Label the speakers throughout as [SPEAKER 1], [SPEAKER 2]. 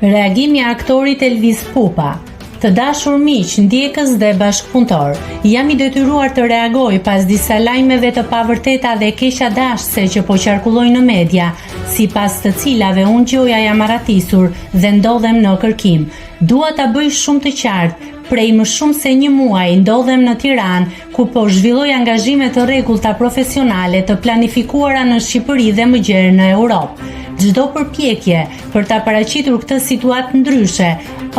[SPEAKER 1] Reagimi i aktorit Elvis Pupa. Të dashur miq, ndjekës dhe bashkëpunëtor, jam i detyruar të reagoj pas disa lajmeve të pavërteta dhe keqadashëse që po qarkullojnë në media, sipas të cilave unë gjoja jam arratisur dhe ndodhem në kërkim. Dua ta bëj shumë të qartë, prej më shumë se një muaj ndodhem në Tiranë, ku po zhvilloj angazhime të rregullta profesionale të planifikuara në Shqipëri dhe më gjerë në Europë. Çdo përpjekje për ta paraqitur këtë situatë ndryshe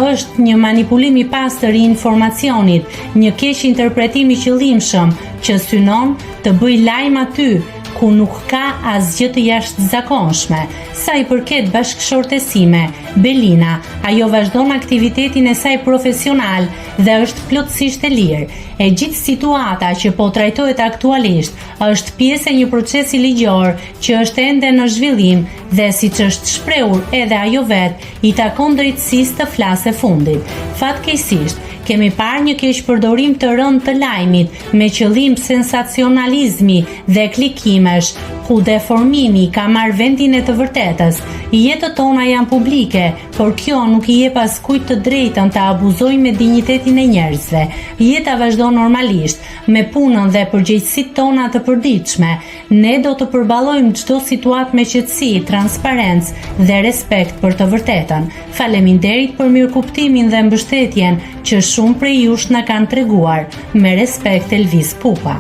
[SPEAKER 1] është një manipulim i pastër i informacionit, një keq interpretim i qëllimshëm që synon të bëj lajm aty ku nuk ka asgjë të jashtëzakonshme. Sa i përket bashkëshortes sime, Belina, ajo vazhdon aktivitetin e saj profesional dhe është plotësisht e lirë. E gjithë situata që po trajtohet aktualisht është pjesë e një procesi ligjor që është ende në zhvillim dhe siç është shprehur edhe ajo vet, i takon drejtësisë të flasë fundit. Fatkeqësisht, kemi parë një keqpërdorim të rënd të lajmit me qëllim sensacionalizmi dhe klikimesh, ku deformimi ka marrë vendin e të vërtetës. Jetët tona janë publike, por kjo nuk i jep askujt të drejtën të abuzojë me dinjitetin e njerëzve. Jeta vazhdon normalisht, me punën dhe përgjegjësitë tona të përditshme. Ne do të përballojmë çdo situatë me qetësi, transparencë dhe respekt për të vërtetën. Faleminderit për mirëkuptimin dhe mbështetjen që shumë prej jush na kanë treguar. Me respekt, Elvis Pupa.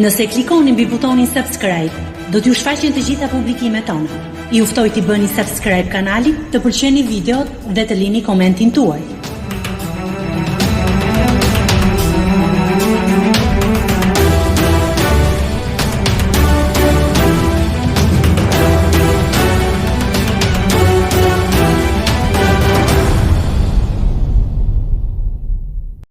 [SPEAKER 1] Nëse klikoni mbi butonin subscribe, do t'ju shfaqen të gjitha publikimet tona. Ju ftoj t'i bëni subscribe kanalit, të pëlqeni videot dhe të lini komentin tuaj.